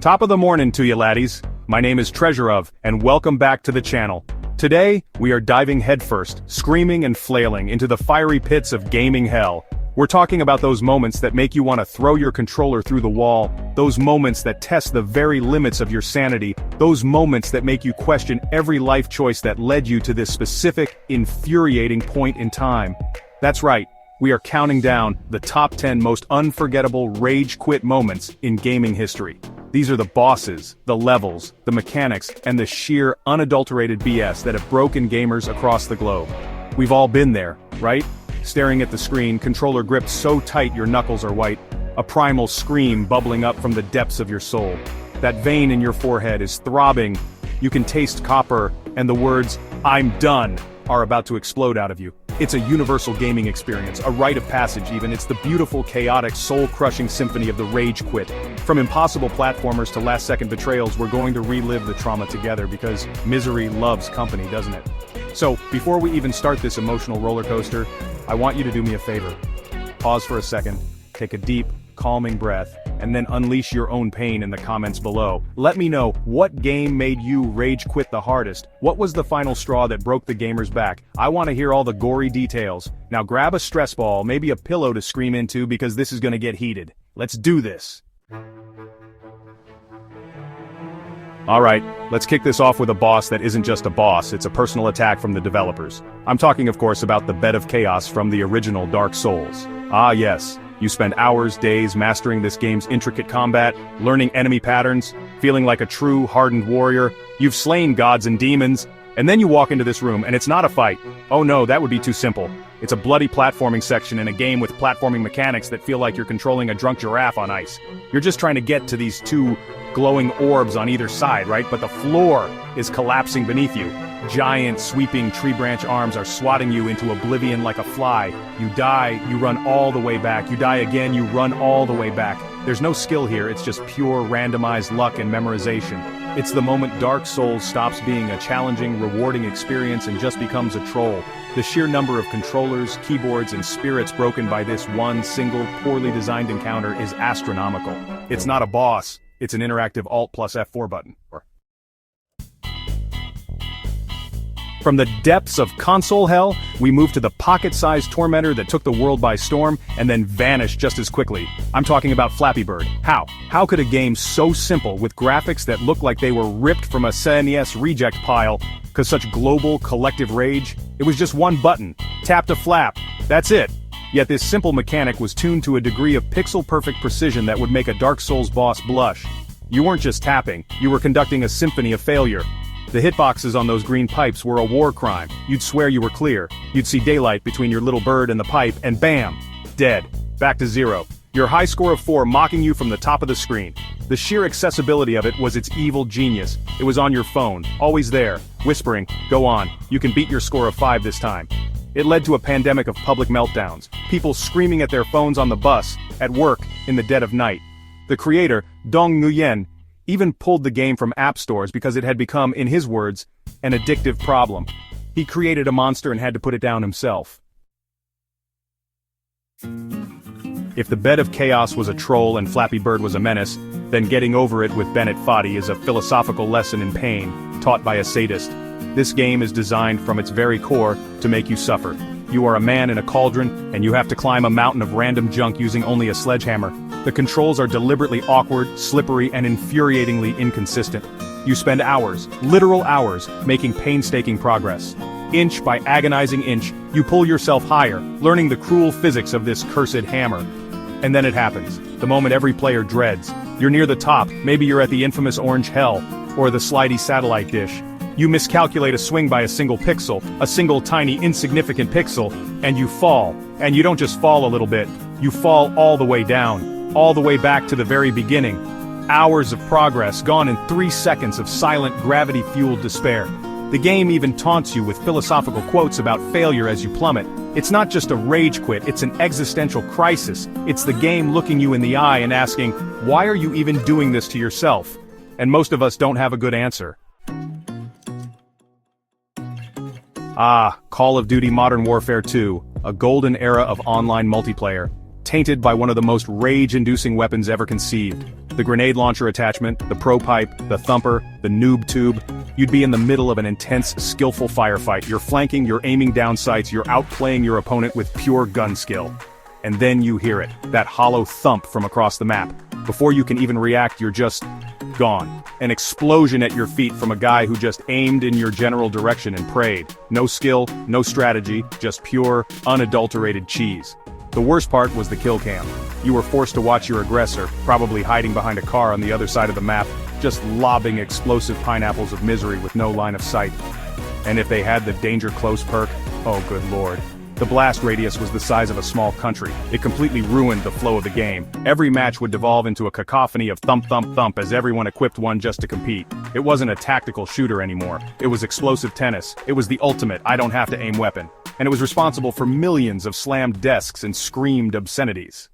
Top of the morning to you laddies. My name is Treasure of, and welcome back to the channel. Today, we are diving headfirst, screaming and flailing into the fiery pits of gaming hell. We're talking about those moments that make you want to throw your controller through the wall, those moments that test the very limits of your sanity, those moments that make you question every life choice that led you to this specific, infuriating point in time. That's right, we are counting down the top 10 most unforgettable rage quit moments in gaming history. These are the bosses, the levels, the mechanics, and the sheer, unadulterated BS that have broken gamers across the globe. We've all been there, right? Staring at the screen, controller gripped so tight your knuckles are white, a primal scream bubbling up from the depths of your soul. That vein in your forehead is throbbing, you can taste copper, and the words, "I'm done," are about to explode out of you. It's a universal gaming experience, a rite of passage even. It's the beautiful, chaotic, soul-crushing symphony of the rage quit. From impossible platformers to last-second betrayals, we're going to relive the trauma together because misery loves company, doesn't it? So, before we even start this emotional roller coaster, I want you to do me a favor. Pause for a second, take a deep, calming breath, and then unleash your own pain in the comments below. Let me know, what game made you rage quit the hardest? What was the final straw that broke the gamer's back? I want to hear all the gory details. Now grab a stress ball, maybe a pillow to scream into because this is gonna get heated. Let's do this. Alright, let's kick this off with a boss that isn't just a boss, it's a personal attack from the developers. I'm talking of course about the Bed of Chaos from the original Dark Souls. Ah yes, you spend hours, days mastering this game's intricate combat, learning enemy patterns, feeling like a true, hardened warrior. You've slain gods and demons, and then you walk into this room and it's not a fight. Oh no, that would be too simple. It's a bloody platforming section in a game with platforming mechanics that feel like you're controlling a drunk giraffe on ice. You're just trying to get to these two glowing orbs on either side, right? But the floor is collapsing beneath you. Giant, sweeping tree branch arms are swatting you into oblivion like a fly. You die, you run all the way back. You die again, you run all the way back. There's no skill here, it's just pure randomized luck and memorization. It's the moment Dark Souls stops being a challenging, rewarding experience and just becomes a troll. The sheer number of controllers, keyboards, and spirits broken by this one single, poorly designed encounter is astronomical. It's not a boss, it's an interactive Alt plus F4 button. From the depths of console hell, we move to the pocket-sized tormentor that took the world by storm and then vanished just as quickly. I'm talking about Flappy Bird. How? How could a game so simple, with graphics that look like they were ripped from a SNES reject pile, cause such global, collective rage? It was just one button. Tap to flap. That's it. Yet this simple mechanic was tuned to a degree of pixel-perfect precision that would make a Dark Souls boss blush. You weren't just tapping, you were conducting a symphony of failure. The hitboxes on those green pipes were a war crime. You'd swear you were clear. You'd see daylight between your little bird and the pipe, and bam! Dead. Back to zero. Your high score of 4 mocking you from the top of the screen. The sheer accessibility of it was its evil genius. It was on your phone, always there, whispering, "Go on, you can beat your score of 5 this time." It led to a pandemic of public meltdowns, people screaming at their phones on the bus, at work, in the dead of night. The creator, Dong Nguyen, even pulled the game from app stores because it had become, in his words, an addictive problem. He created a monster and had to put it down himself. If the Bed of Chaos was a troll and Flappy Bird was a menace, then getting over it with Bennett Foddy is a philosophical lesson in pain, taught by a sadist. This game is designed from its very core to make you suffer. You are a man in a cauldron, and you have to climb a mountain of random junk using only a sledgehammer. The controls are deliberately awkward, slippery, and infuriatingly inconsistent. You spend hours, literal hours, making painstaking progress. Inch by agonizing inch, you pull yourself higher, learning the cruel physics of this cursed hammer. And then it happens, the moment every player dreads. You're near the top, maybe you're at the infamous orange hell, or the slidey satellite dish. You miscalculate a swing by a single pixel, a single tiny insignificant pixel, and you fall. And you don't just fall a little bit, you fall all the way down, all the way back to the very beginning. Hours of progress gone in 3 seconds of silent gravity-fueled despair. The game even taunts you with philosophical quotes about failure as you plummet. It's not just a rage quit, it's an existential crisis. It's the game looking you in the eye and asking, why are you even doing this to yourself? And most of us don't have a good answer. Ah, Call of Duty Modern Warfare 2, a golden era of online multiplayer, tainted by one of the most rage-inducing weapons ever conceived, The grenade launcher attachment, the pro pipe, the thumper, the noob tube. You'd be in the middle of an intense, skillful firefight. You're flanking, you're aiming down sights, you're outplaying your opponent with pure gun skill. And then you hear it, that hollow thump from across the map. Before you can even react, you're just gone. An explosion at your feet from a guy who just aimed in your general direction and prayed. No skill, no strategy, just pure, unadulterated cheese. The worst part was the kill cam. You were forced to watch your aggressor, probably hiding behind a car on the other side of the map, just lobbing explosive pineapples of misery with no line of sight. And if they had the danger close perk, oh good lord. The blast radius was the size of a small country. It completely ruined the flow of the game. Every match would devolve into a cacophony of thump thump thump as everyone equipped one just to compete. It wasn't a tactical shooter anymore. It was explosive tennis. It was the ultimate I don't have to aim weapon. And it was responsible for millions of slammed desks and screamed obscenities.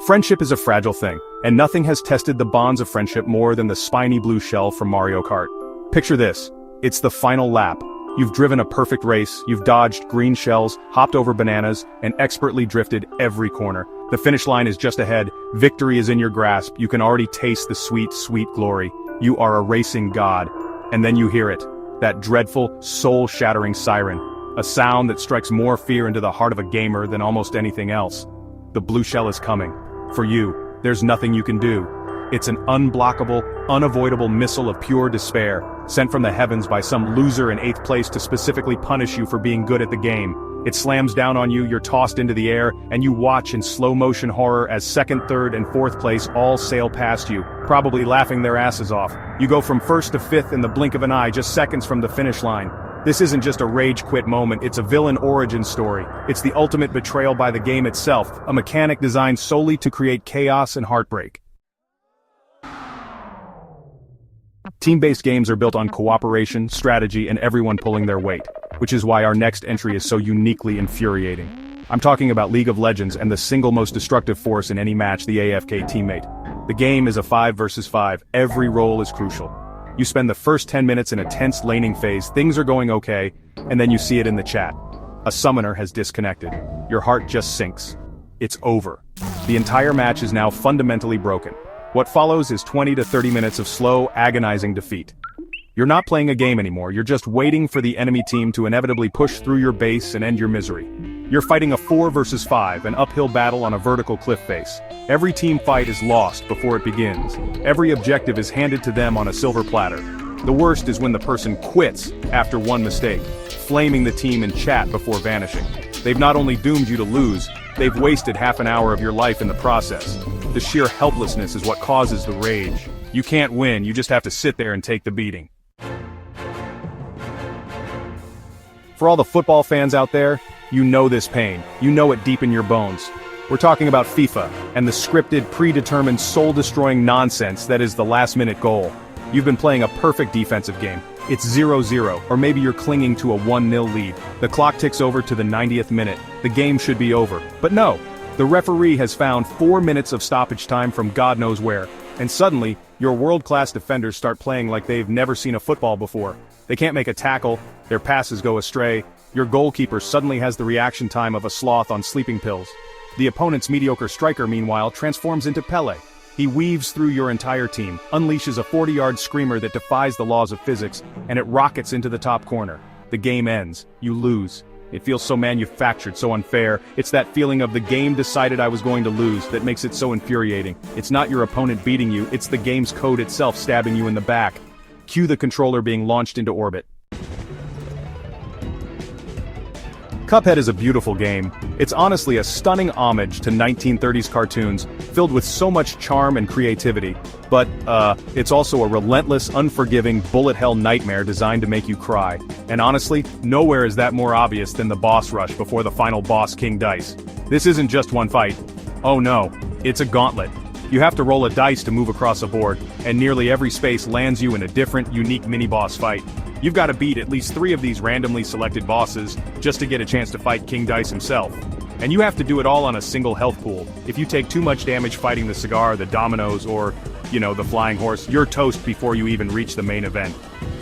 Friendship is a fragile thing, and nothing has tested the bonds of friendship more than the spiny blue shell from Mario Kart. Picture this. It's the final lap. You've driven a perfect race, you've dodged green shells, hopped over bananas, and expertly drifted every corner. The finish line is just ahead, victory is in your grasp, you can already taste the sweet, sweet glory. You are a racing god. And then you hear it. That dreadful, soul-shattering siren. A sound that strikes more fear into the heart of a gamer than almost anything else. The blue shell is coming. For you, there's nothing you can do. It's an unblockable, unavoidable missile of pure despair, sent from the heavens by some loser in 8th place to specifically punish you for being good at the game. It slams down on you, you're tossed into the air, and you watch in slow-motion horror as 2nd, 3rd, and 4th place all sail past you, probably laughing their asses off. You go from 1st to 5th in the blink of an eye, just seconds from the finish line. This isn't just a rage-quit moment, it's a villain origin story. It's the ultimate betrayal by the game itself, a mechanic designed solely to create chaos and heartbreak. Team-based games are built on cooperation, strategy, and everyone pulling their weight, which is why our next entry is so uniquely infuriating. I'm talking about League of Legends and the single most destructive force in any match, the AFK teammate. The game is a 5 versus 5, every role is crucial. You spend the first 10 minutes in a tense laning phase, things are going okay, and then you see it in the chat. A summoner has disconnected. Your heart just sinks. It's over. The entire match is now fundamentally broken. What follows is 20 to 30 minutes of slow, agonizing defeat. You're not playing a game anymore, you're just waiting for the enemy team to inevitably push through your base and end your misery. You're fighting a 4 versus 5, an uphill battle on a vertical cliff face. Every team fight is lost before it begins. Every objective is handed to them on a silver platter. The worst is when the person quits after one mistake, flaming the team in chat before vanishing. They've not only doomed you to lose, they've wasted half an hour of your life in the process. The sheer helplessness is what causes the rage. You can't win, you just have to sit there and take the beating. For all the football fans out there, you know this pain. You know it deep in your bones. We're talking about FIFA, and the scripted, predetermined, soul-destroying nonsense that is the last-minute goal. You've been playing a perfect defensive game. It's 0-0, or maybe you're clinging to a 1-0 lead. The clock ticks over to the 90th minute. The game should be over. But no, the referee has found 4 minutes of stoppage time from God knows where. And suddenly, your world-class defenders start playing like they've never seen a football before. They can't make a tackle, their passes go astray, your goalkeeper suddenly has the reaction time of a sloth on sleeping pills. The opponent's mediocre striker, meanwhile, transforms into Pele. He weaves through your entire team, unleashes a 40-yard screamer that defies the laws of physics, and it rockets into the top corner. The game ends. You lose. It feels so manufactured, so unfair. It's that feeling of the game decided I was going to lose that makes it so infuriating. It's not your opponent beating you, it's the game's code itself stabbing you in the back. Cue the controller being launched into orbit. Cuphead is a beautiful game. It's honestly a stunning homage to 1930s cartoons, filled with so much charm and creativity. But, it's also a relentless, unforgiving, bullet hell nightmare designed to make you cry. And honestly, nowhere is that more obvious than the boss rush before the final boss, King Dice. This isn't just one fight. Oh no, it's a gauntlet. You have to roll a dice to move across a board, and nearly every space lands you in a different, unique mini-boss fight. You've got to beat at least 3 of these randomly selected bosses, just to get a chance to fight King Dice himself. And you have to do it all on a single health pool. If you take too much damage fighting the cigar, the dominoes, or, the flying horse, you're toast before you even reach the main event.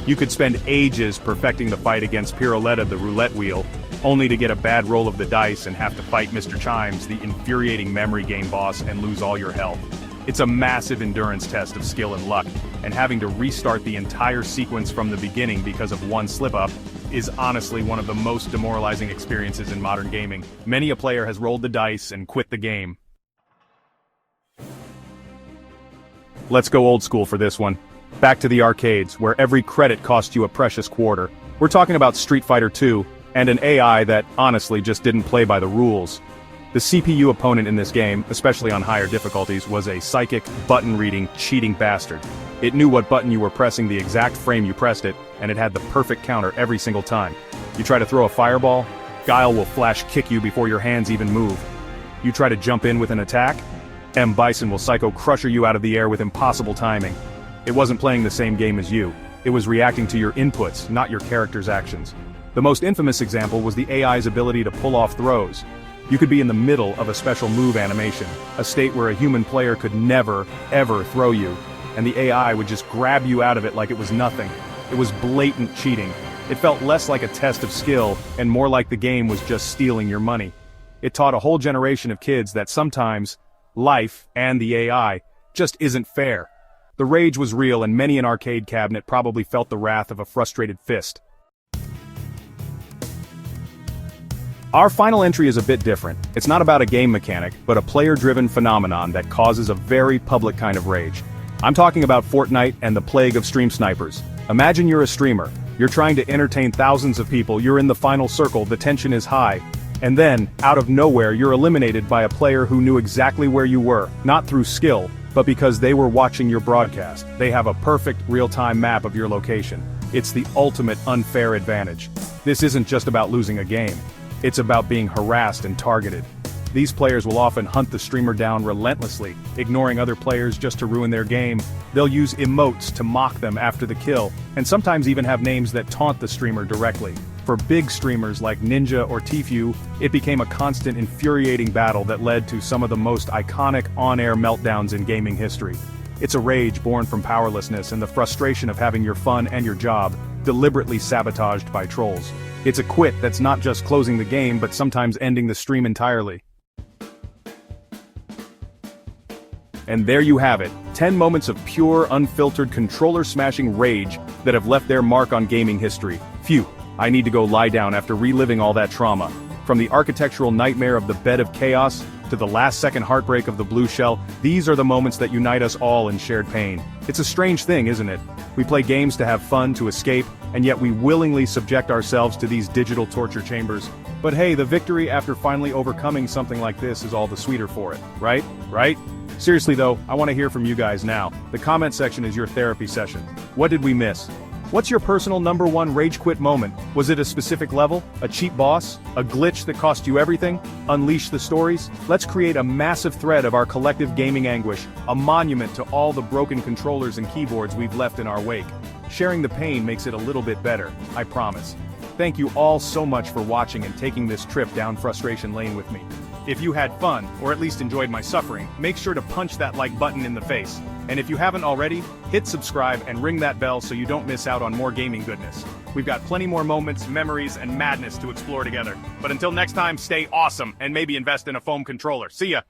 You could spend ages perfecting the fight against Piroletta the roulette wheel, only to get a bad roll of the dice and have to fight Mr. Chimes, the infuriating memory game boss, and lose all your health. It's a massive endurance test of skill and luck, and having to restart the entire sequence from the beginning because of one slip-up is honestly one of the most demoralizing experiences in modern gaming. Many a player has rolled the dice and quit the game. Let's go old school for this one. Back to the arcades, where every credit cost you a precious quarter. We're talking about Street Fighter 2, and an AI that, honestly, just didn't play by the rules. The CPU opponent in this game, especially on higher difficulties, was a psychic, button-reading, cheating bastard. It knew what button you were pressing the exact frame you pressed it, and it had the perfect counter every single time. You try to throw a fireball, Guile will flash kick you before your hands even move. You try to jump in with an attack, M. Bison will psycho crusher you out of the air with impossible timing. It wasn't playing the same game as you. It was reacting to your inputs, not your character's actions. The most infamous example was the AI's ability to pull off throws. You could be in the middle of a special move animation, a state where a human player could never, ever throw you, and the AI would just grab you out of it like it was nothing. It was blatant cheating. It felt less like a test of skill, and more like the game was just stealing your money. It taught a whole generation of kids that sometimes, life, and the AI, just isn't fair. The rage was real, and many an arcade cabinet probably felt the wrath of a frustrated fist. Our final entry is a bit different. It's not about a game mechanic, but a player-driven phenomenon that causes a very public kind of rage. I'm talking about Fortnite and the plague of stream snipers. Imagine you're a streamer. You're trying to entertain thousands of people, you're in the final circle, the tension is high. And then, out of nowhere, you're eliminated by a player who knew exactly where you were, not through skill, but because they were watching your broadcast. They have a perfect real-time map of your location. It's the ultimate unfair advantage. This isn't just about losing a game. It's about being harassed and targeted. These players will often hunt the streamer down relentlessly, ignoring other players just to ruin their game. They'll use emotes to mock them after the kill, and sometimes even have names that taunt the streamer directly. For big streamers like Ninja or Tfue, it became a constant infuriating battle that led to some of the most iconic on-air meltdowns in gaming history. It's a rage born from powerlessness and the frustration of having your fun and your job deliberately sabotaged by trolls. It's a quit that's not just closing the game but sometimes ending the stream entirely. And there you have it, 10 moments of pure, unfiltered, controller-smashing rage that have left their mark on gaming history. Phew, I need to go lie down after reliving all that trauma. From the architectural nightmare of the bed of chaos, to the last-second heartbreak of the blue shell, these are the moments that unite us all in shared pain. It's a strange thing, isn't it? We play games to have fun, to escape, and yet we willingly subject ourselves to these digital torture chambers. But hey, the victory after finally overcoming something like this is all the sweeter for it, right? Right? Seriously though, I want to hear from you guys now. The comment section is your therapy session. What did we miss? What's your personal #1 rage quit moment? Was it a specific level? A cheap boss? A glitch that cost you everything? Unleash the stories? Let's create a massive thread of our collective gaming anguish, a monument to all the broken controllers and keyboards we've left in our wake. Sharing the pain makes it a little bit better, I promise. Thank you all so much for watching and taking this trip down frustration lane with me. If you had fun, or at least enjoyed my suffering, make sure to punch that like button in the face. And if you haven't already, hit subscribe and ring that bell so you don't miss out on more gaming goodness. We've got plenty more moments, memories, and madness to explore together. But until next time, stay awesome and maybe invest in a foam controller. See ya!